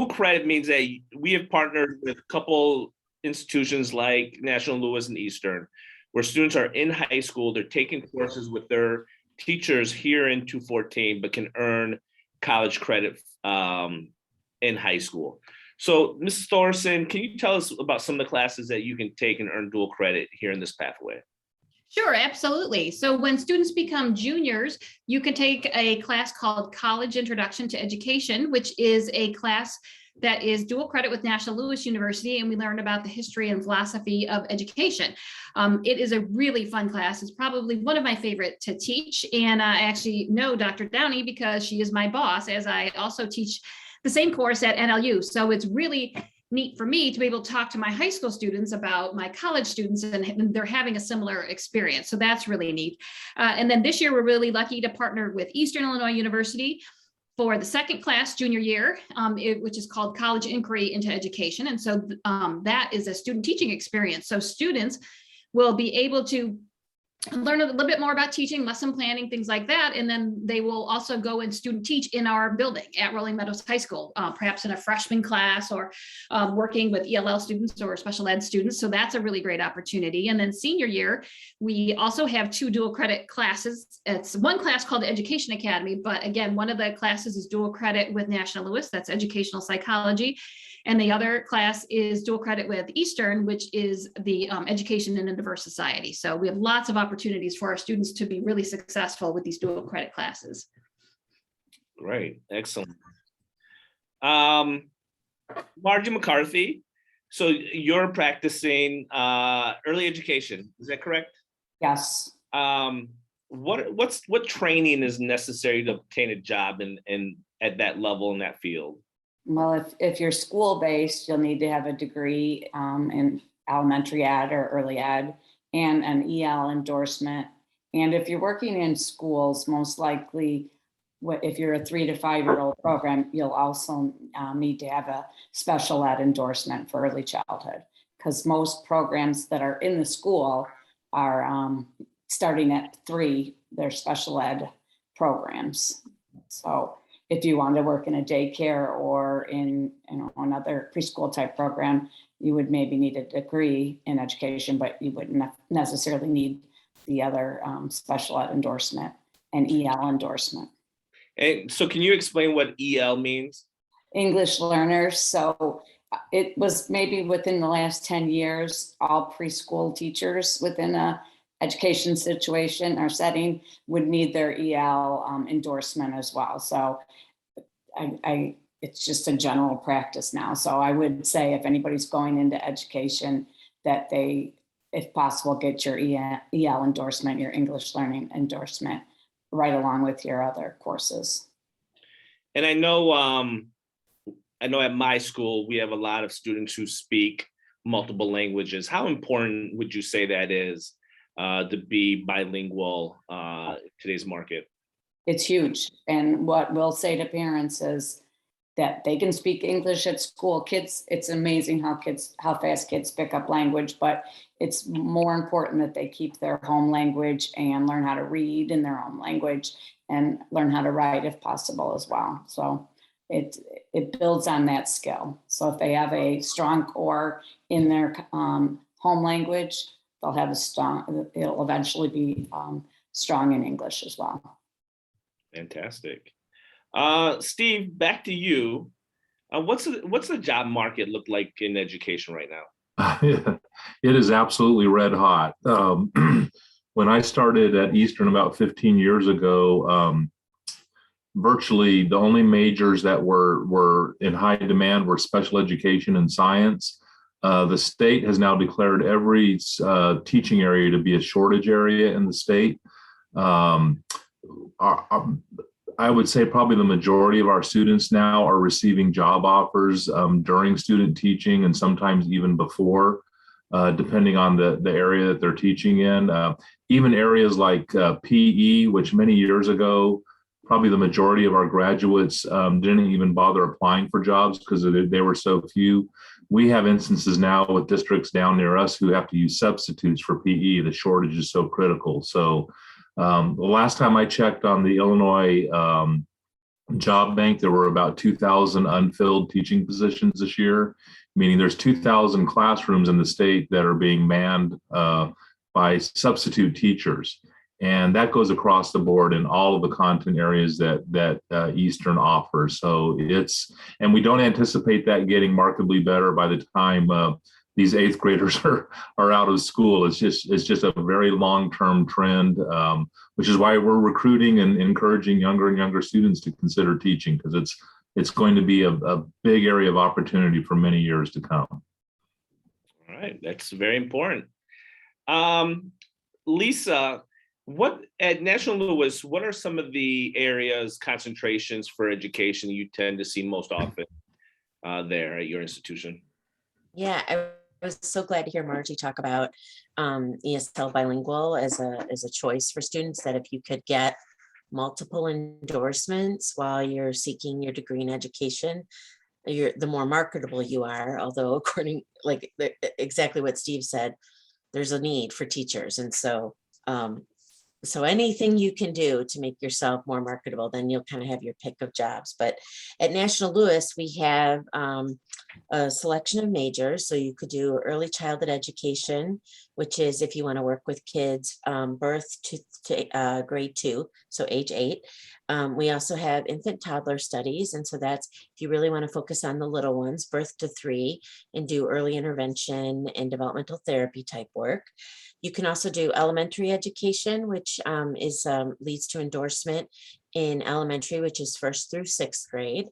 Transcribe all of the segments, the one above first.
credit means that we have partnered with a couple institutions like National Louis and Eastern, where students are in high school, they're taking courses with their teachers here in 214, but can earn college credit in high school. So Mrs. Thorson, can you tell us about some of the classes that you can take and earn dual credit here in this pathway? Sure, absolutely. So when students become juniors, you can take a class called College Introduction to Education, which is a class that is dual credit with National Louis University, and we learn about the history and philosophy of education. It is a really fun class. It's probably one of my favorite to teach, and I actually know Dr. Downey because she is my boss, as I also teach the same course at NLU. So it's really neat for me to be able to talk to my high school students about my college students, and they're having a similar experience. So that's really neat. And then this year, we're really lucky to partner with Eastern Illinois University for the second class junior year, which is called College Inquiry into Education. And so that is a student teaching experience. So students will be able to learn a little bit more about teaching, lesson planning, things like that. And then they will also go and student teach in our building at Rolling Meadows High School, perhaps in a freshman class or working with ELL students or special ed students. So that's a really great opportunity. And then senior year, we also have 2 dual credit classes. It's one class called the Education Academy, but again, one of the classes is dual credit with National Louis, that's educational psychology. And the other class is dual credit with Eastern, which is the education in a diverse society. So we have lots of opportunities for our students to be really successful with these dual credit classes. Great, excellent. Margie McCarthy, so you're practicing early education, is that correct? Yes. What training is necessary to obtain a job in at that level in that field? Well, if you're school-based, you'll need to have a degree in elementary ed or early ed and an EL endorsement. And if you're working in schools, most likely, if you're a 3 to 5 year old program, you'll also need to have a special ed endorsement for early childhood, because most programs that are in the school are starting at 3, they're special ed programs. So if you want to work in a daycare or in another preschool type program, you would maybe need a degree in education, but you wouldn't necessarily need the other special ed endorsement and EL endorsement. And so can you explain what EL means? English learners. So it was maybe within the last 10 years, all preschool teachers within a education situation or setting would need their EL endorsement as well. So it's just a general practice now. So I would say if anybody's going into education, that they, if possible, get your EL endorsement, your English learning endorsement, right along with your other courses. And I know at my school, we have a lot of students who speak multiple languages. How important would you say that is to be bilingual in today's market? It's huge. And what we'll say to parents is that they can speak English at school. Kids, it's amazing how fast kids pick up language, but it's more important that they keep their home language and learn how to read in their own language and learn how to write if possible as well. So it builds on that skill. So if they have a strong core in their home language, they'll have it'll eventually be strong in English as well. Fantastic. Steve, back to you. What's the job market look like in education right now? It is absolutely red hot. When I started at Eastern about 15 years ago, virtually the only majors that were in high demand were special education and science. The state has now declared every teaching area to be a shortage area in the state. I would say probably the majority of our students now are receiving job offers during student teaching and sometimes even before, depending on the area that they're teaching in. Even areas like PE, which many years ago, probably the majority of our graduates didn't even bother applying for jobs because they were so few. We have instances now with districts down near us who have to use substitutes for PE. The shortage is so critical. So the last time I checked on the Illinois job bank, there were about 2,000 unfilled teaching positions this year, meaning there's 2,000 classrooms in the state that are being manned by substitute teachers. And that goes across the board in all of the content areas that Eastern offers. So and we don't anticipate that getting markedly better by the time these 8th graders are out of school. It's just a very long-term trend, which is why we're recruiting and encouraging younger and younger students to consider teaching, because it's going to be a big area of opportunity for many years to come. All right, that's very important. Lisa, at National Louis, what are some of the areas, concentrations for education you tend to see most often there at your institution? Yeah, I was so glad to hear Margie talk about ESL bilingual as a choice for students, that if you could get multiple endorsements while you're seeking your degree in education, the more marketable you are. Although according, exactly what Steve said, there's a need for teachers. And so anything you can do to make yourself more marketable, then you'll kind of have your pick of jobs. But at National Louis, we have a selection of majors. So you could do early childhood education, which is if you want to work with kids birth to grade 2, so age 8. We also have infant toddler studies. And so that's if you really want to focus on the little ones, birth to 3, and do early intervention and developmental therapy type work. You can also do elementary education, which leads to endorsement in elementary, which is 1st through 6th grade.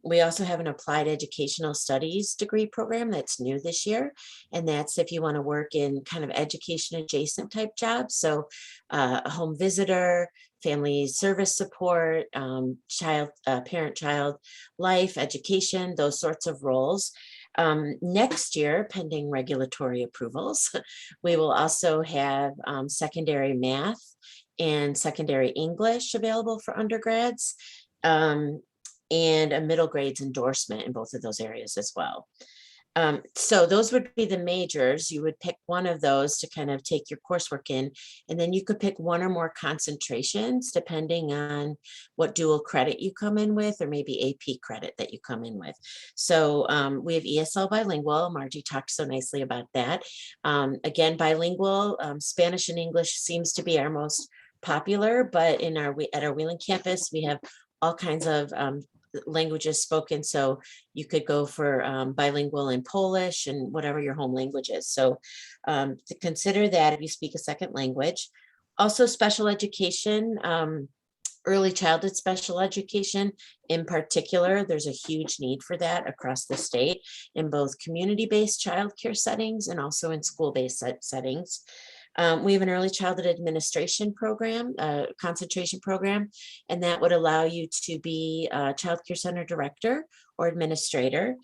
We also have an applied educational studies degree program that's new this year. And that's if you want to work in kind of education adjacent type jobs. So a home visitor, family service support, parent-child life, education, those sorts of roles. Next year, pending regulatory approvals, we will also have secondary math and secondary English available for undergrads, and a middle grades endorsement in both of those areas as well. So those would be the majors. You would pick one of those to kind of take your coursework in, and then you could pick one or more concentrations depending on what dual credit you come in with, or maybe AP credit that you come in with. So we have ESL bilingual. Margie talked so nicely about that. Again, bilingual, Spanish and English seems to be our most popular, but at our Wheeling campus, we have all kinds of languages spoken. So you could go for bilingual in Polish and whatever your home language is. So to consider that if you speak a second language. Also special education, early childhood special education in particular, there's a huge need for that across the state in both community-based childcare settings and also in school-based settings. We have an early childhood administration program, concentration program, and that would allow you to be a child care center director or administrator.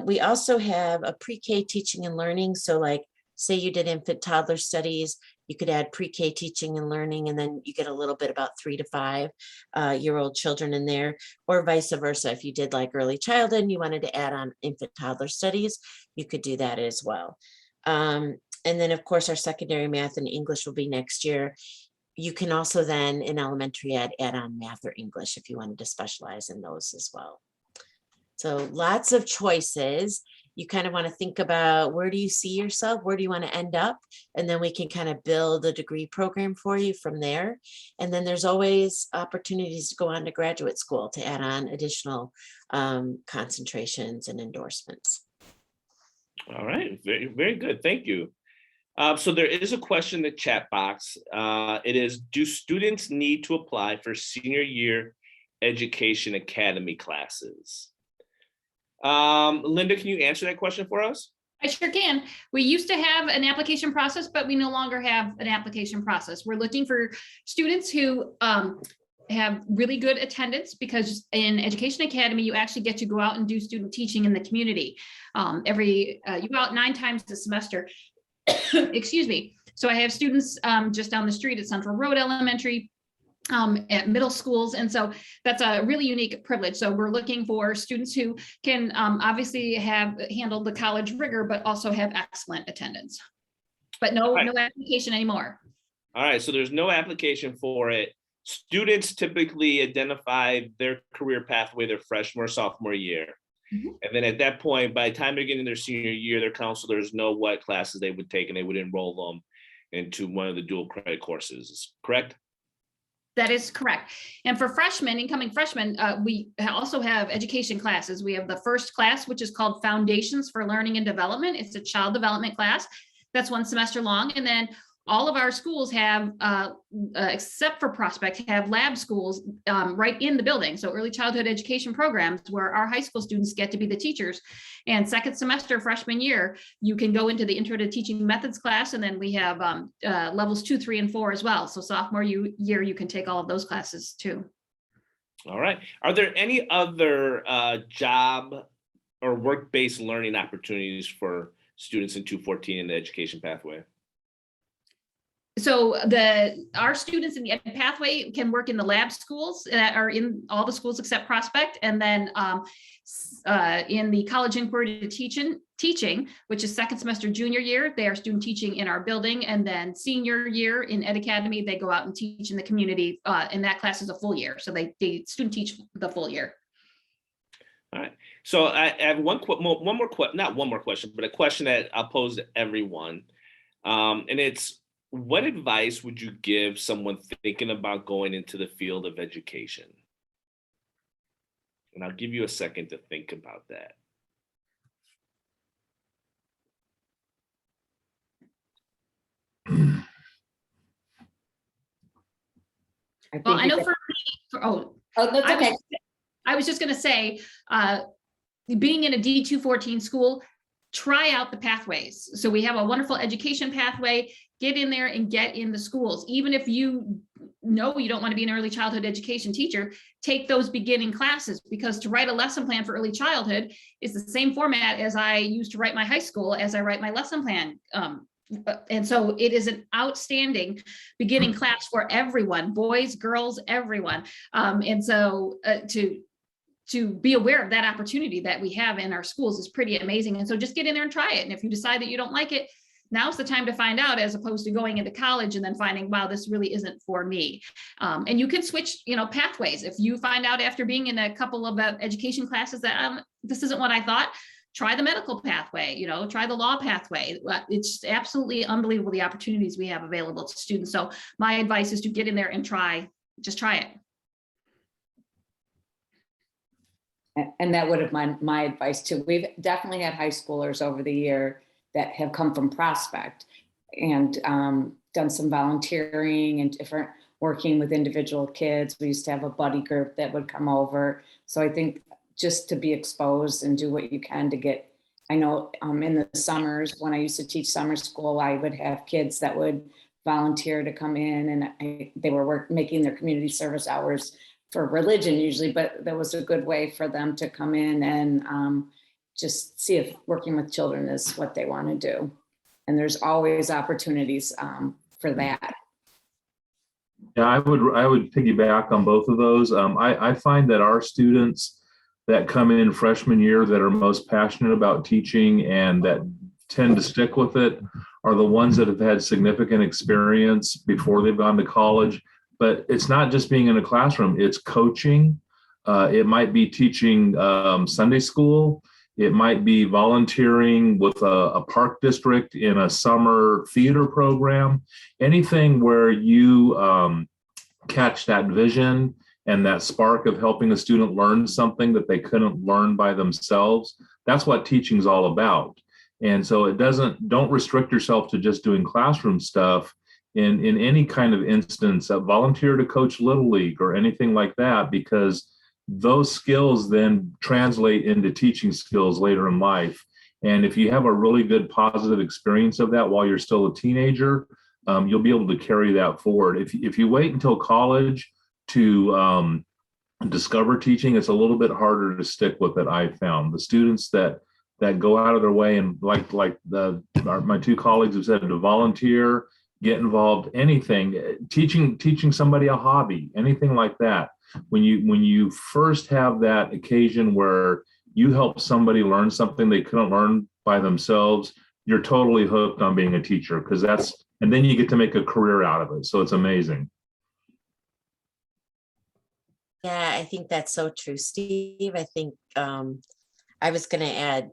We also have a pre-K teaching and learning. So like, say you did infant toddler studies, you could add pre-K teaching and learning, and then you get a little bit about 3 to 5 year old children in there, or vice versa. If you did like early childhood and you wanted to add on infant toddler studies, you could do that as well. And then of course, our secondary math and English will be next year. You can also then in elementary add on math or English if you wanted to specialize in those as well. So lots of choices. You kind of want to think about, where do you see yourself? Where do you want to end up? And then we can kind of build a degree program for you from there. And then there's always opportunities to go on to graduate school to add on additional concentrations and endorsements. All right, very, very good. Thank you. So there is a question in the chat box. It is, do students need to apply for senior year education academy classes? Linda, can you answer that question for us? I sure can. We used to have an application process, but we no longer have an application process. We're looking for students who have really good attendance, because in Education Academy, you actually get to go out and do student teaching in the community. You go out 9 times a semester. Excuse me. So I have students just down the street at Central Road Elementary, at middle schools. And so that's a really unique privilege. So we're looking for students who can obviously have handled the college rigor, but also have excellent attendance. But no application anymore. All right, so there's no application for it. students typically identify their career pathway their freshman or sophomore year. Mhm. And then at that point, by the time they're getting their senior year, their counselors know what classes they would take and they would enroll them into one of the dual credit courses, correct? That is correct. And for freshmen, incoming freshmen, we also have education classes. We have the first class, which is called Foundations for Learning and Development. It's a child development class. That's 1 semester long. And then all of our schools have, except for Prospect, have lab schools right in the building. So early childhood education programs where our high school students get to be the teachers. And second semester freshman year, you can go into the Intro to Teaching Methods class. And then we have levels 2, 3, and 4 as well. So sophomore year, you can take all of those classes too. All right. Are there any other job or work-based learning opportunities for students in 214 in the education pathway? So our students in the ed pathway can work in the lab schools that are in all the schools except Prospect. And then in the college inquiry to teaching, which is second semester junior year, they are student teaching in our building. And then senior year in Ed Academy, they go out and teach in the community. And that class is a full year. So they student teach the full year. All right. So I have not one more question, but a question that I'll pose to everyone. And it's, what advice would you give someone thinking about going into the field of education? And I'll give you a second to think about that. Well, I know for me, Oh, that's okay. I was just going to say, being in a D214 school, try out the pathways. So we have a wonderful education pathway. Get in there and get in the schools. Even if you know you don't want to be an early childhood education teacher, take those beginning classes, because to write a lesson plan for early childhood is the same format as I used to write my high school as I write my lesson plan. And so it is an outstanding beginning class for everyone, boys, girls, everyone. And so to be aware of that opportunity that we have in our schools is pretty amazing. And so just get in there and try it. And if you decide that you don't like it, now's the time to find out, as opposed to going into college and then finding, wow, this really isn't for me. And you can switch, pathways. If you find out after being in a couple of education classes that this isn't what I thought, try the medical pathway, try the law pathway. It's absolutely unbelievable the opportunities we have available to students. So my advice is to get in there and just try it. And that would have been my advice too. We've definitely had high schoolers over the year that have come from Prospect and done some volunteering and different working with individual kids. We used to have a buddy group that would come over. So I think just to be exposed and do what you can to get, I know in the summers when I used to teach summer school, I would have kids that would volunteer to come in, and they were making their community service hours for religion usually, but that was a good way for them to come in and just see if working with children is what they want to do. And there's always opportunities for that. Yeah, I would piggyback on both of those. I find that our students that come in freshman year that are most passionate about teaching and that tend to stick with it are the ones that have had significant experience before they've gone to college. But it's not just being in a classroom, it's coaching. It might be teaching Sunday school. It might be volunteering with a park district in a summer theater program. Anything where you catch that vision and that spark of helping a student learn something that they couldn't learn by themselves. That's what teaching is all about. And so don't restrict yourself to just doing classroom stuff. In any kind of instance, volunteer to coach Little League or anything like that, because those skills then translate into teaching skills later in life. And if you have a really good positive experience of that while you're still a teenager, you'll be able to carry that forward. If you wait until college to discover teaching, it's a little bit harder to stick with it. I've found the students that go out of their way and like my two colleagues have said, to volunteer, get involved, anything, teaching somebody a hobby, anything like that. When you first have that occasion where you help somebody learn something they couldn't learn by themselves, you're totally hooked on being a teacher, and then you get to make a career out of it. So it's amazing. Yeah, I think that's so true, Steve. I think I was going to add,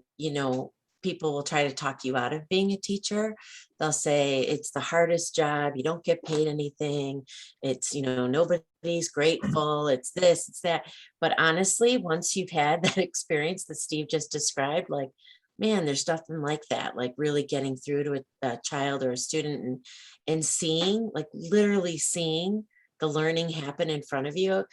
people will try to talk you out of being a teacher. They'll say it's the hardest job. You don't get paid anything. It's, nobody's grateful. It's this, it's that. But honestly, once you've had that experience that Steve just described, like, man, there's nothing like that, like really getting through to a child or a student and seeing, like literally seeing the learning happen in front of you.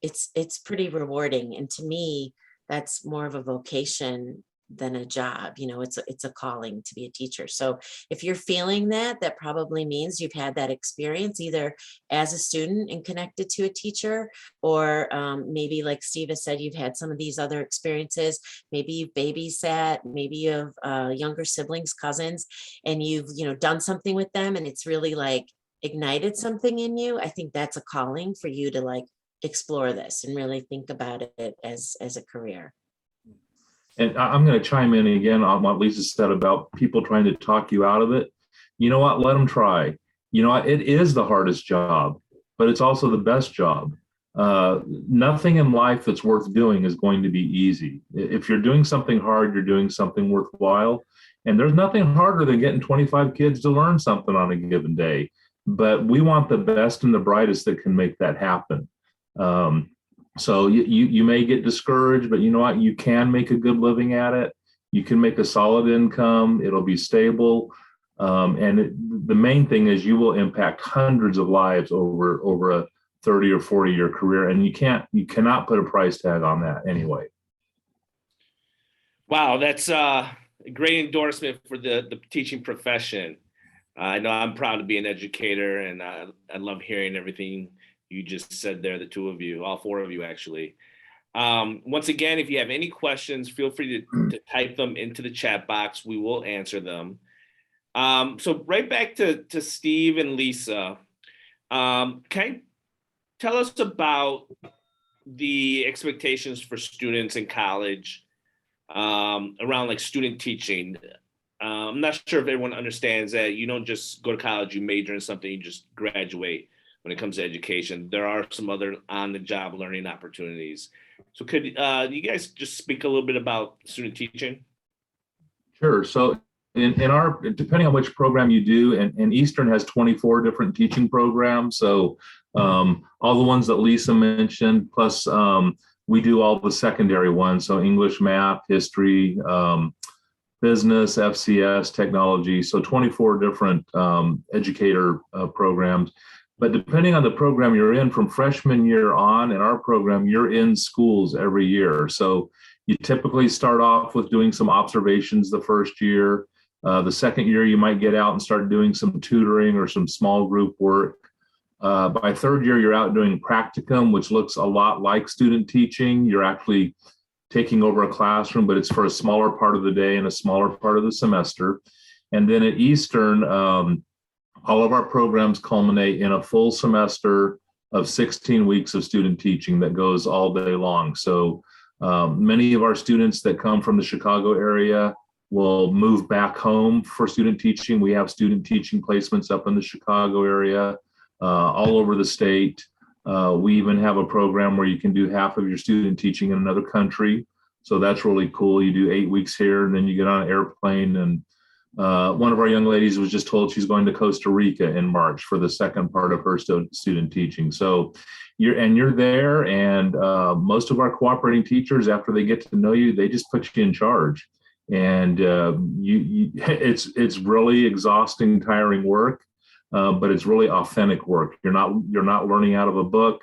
It's pretty rewarding. And to me, that's more of a vocation than a job. It's a calling to be a teacher. So if you're feeling that, that probably means you've had that experience either as a student and connected to a teacher, or maybe like Steve has said, you've had some of these other experiences. Maybe you've babysat, maybe you have younger siblings, cousins, and you've done something with them, and it's really like ignited something in you. I think that's a calling for you to like explore this and really think about it as a career. And I'm going to chime in again on what Lisa said about people trying to talk you out of it. You know what? Let them try. It is the hardest job, but it's also the best job. Nothing in life that's worth doing is going to be easy. If you're doing something hard, you're doing something worthwhile. And there's nothing harder than getting 25 kids to learn something on a given day. But we want the best and the brightest that can make that happen. So you may get discouraged, but you know what? You can make a good living at it. You can make a solid income. It'll be stable. The main thing is you will impact hundreds of lives over a 30 or 40-year career. And you cannot put a price tag on that anyway. Wow, that's a great endorsement for the teaching profession. I know I'm proud to be an educator, and I love hearing everything you just said there, the two of you, all four of you actually. Once again, if you have any questions, feel free to type them into the chat box. We will answer them. So right back to Steve and Lisa. Can you tell us about the expectations for students in college around like student teaching? I'm not sure if everyone understands that you don't just go to college, you major in something, you just graduate. When it comes to education, there are some other on-the-job learning opportunities. So could you guys just speak a little bit about student teaching? Sure. So in our, depending on which program you do, and Eastern has 24 different teaching programs. So all the ones that Lisa mentioned, plus we do all the secondary ones. So English, math, history, business, FCS, technology. So 24 different educator programs. But depending on the program you're in, from freshman year on, in our program, you're in schools every year. So you typically start off with doing some observations the first year. The second year, you might get out and start doing some tutoring or some small group work. By third year, you're out doing practicum, which looks a lot like student teaching. You're actually taking over a classroom, but it's for a smaller part of the day and a smaller part of the semester. And then at Eastern, all of our programs culminate in a full semester of 16 weeks of student teaching that goes all day long. So many of our students that come from the Chicago area will move back home for student teaching. We have student teaching placements up in the Chicago area, all over the state. We even have a program where you can do half of your student teaching in another country. So that's really cool. You do 8 weeks here, and then you get on an airplane. And one of our young ladies was just told she's going to Costa Rica in March for the second part of her student teaching. So you're there, and most of our cooperating teachers, after they get to know you, they just put you in charge. And it's really exhausting, tiring work, but it's really authentic work. You're not learning out of a book.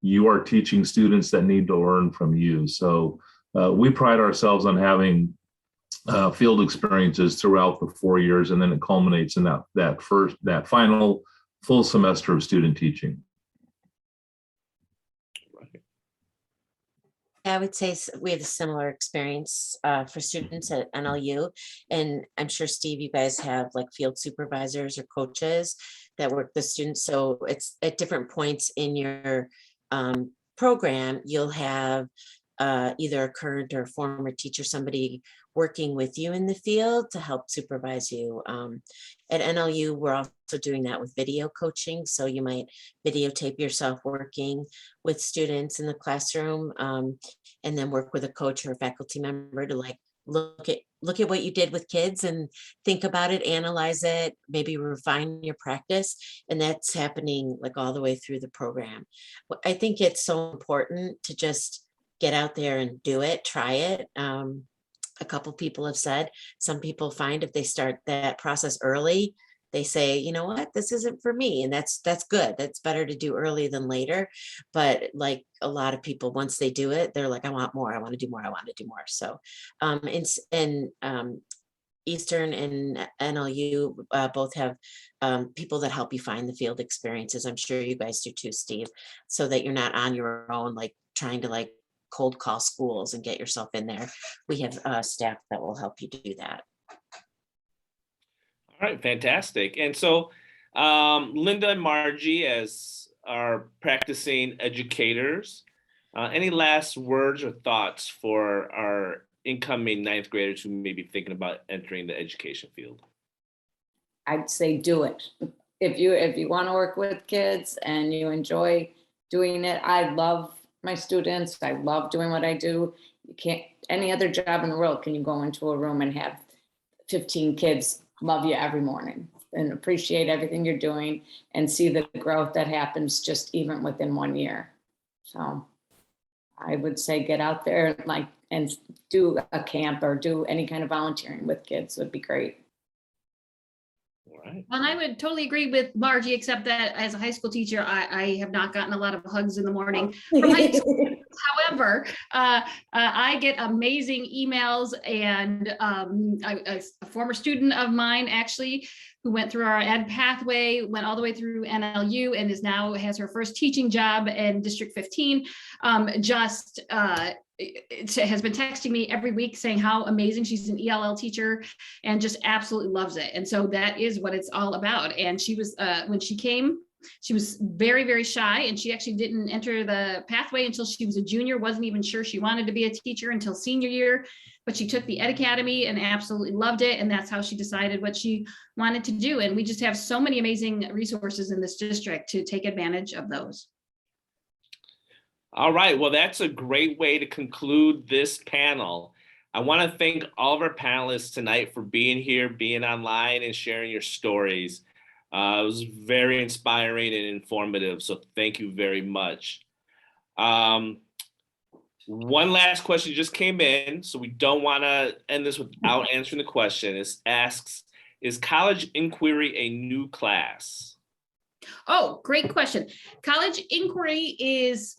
You are teaching students that need to learn from you. So we pride ourselves on having field experiences throughout the 4 years, and then it culminates in that final full semester of student teaching. I would say we have a similar experience for students at NLU, and I'm sure, Steve, you guys have like field supervisors or coaches that work with students. So it's at different points in your program, you'll have either a current or former teacher, somebody working with you in the field to help supervise you. At NLU, we're also doing that with video coaching. So you might videotape yourself working with students in the classroom, and then work with a coach or a faculty member to like look at what you did with kids and think about it, analyze it, maybe refine your practice. And that's happening like all the way through the program. I think it's so important to just get out there and do it, try it. A couple people have said, some people find if they start that process early, they say, you know what, this isn't for me. And that's good. That's better to do early than later. But like a lot of people, once they do it, they're like, I want more, I want to do more, I want to do more. So Eastern and NLU both have people that help you find the field experiences. I'm sure you guys do too, Steve, so that you're not on your own, like trying to like cold call schools and get yourself in there. We have staff that will help you do that. All right, fantastic. And so Linda and Margie, as our practicing educators, any last words or thoughts for our incoming ninth graders who may be thinking about entering the education field? I'd say do it. If you want to work with kids and you enjoy doing it, I love my students. I love doing what I do. You can't, any other job in the world, can you go into a room and have 15 kids love you every morning and appreciate everything you're doing and see the growth that happens just even within 1 year. So I would say get out there and do a camp or do any kind of volunteering with kids would be great. All right. And I would totally agree with Margie, except that as a high school teacher, I have not gotten a lot of hugs in the morning from high school. However, I get amazing emails, and a former student of mine actually who went through our ed pathway, went all the way through NLU and is now has her first teaching job in District 15, has been texting me every week saying how amazing she's an ELL teacher and just absolutely loves it. And so that is what it's all about. And she was, when she came, she was very, very shy, and she actually didn't enter the pathway until she was a junior, wasn't even sure she wanted to be a teacher until senior year, but she took the Ed Academy and absolutely loved it. And that's how she decided what she wanted to do. And we just have so many amazing resources in this district to take advantage of those. All right, well, that's a great way to conclude this panel. I want to thank all of our panelists tonight for being here, being online, and sharing your stories. It was very inspiring and informative, so thank you very much. One last question just came in, so we don't want to end this without answering the question. It asks, is college inquiry a new class? Oh, great question. College inquiry is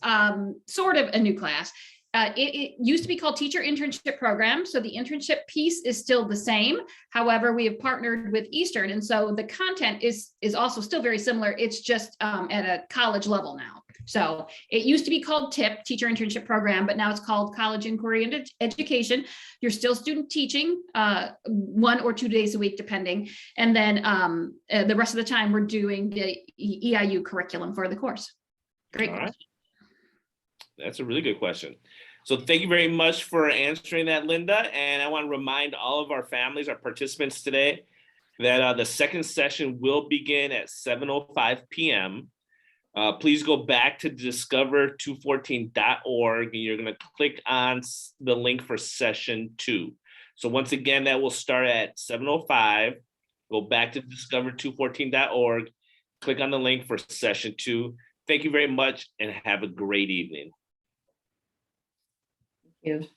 sort of a new class. It used to be called Teacher Internship Program. So the internship piece is still the same. However, we have partnered with Eastern. And so the content is also still very similar. It's just at a college level now. So it used to be called TIP, Teacher Internship Program, but now it's called College Inquiry and Education. You're still student teaching 1 or 2 days a week, depending. And then the rest of the time we're doing the EIU curriculum for the course. Great question. That's a really good question. So thank you very much for answering that, Linda. And I want to remind all of our families, our participants today, that the second session will begin at 7:05 p.m. Please go back to discover214.org, and you're going to click on the link for session 2. So once again, that will start at 7:05. Go back to discover214.org, click on the link for session 2. Thank you very much and have a great evening. Thank you.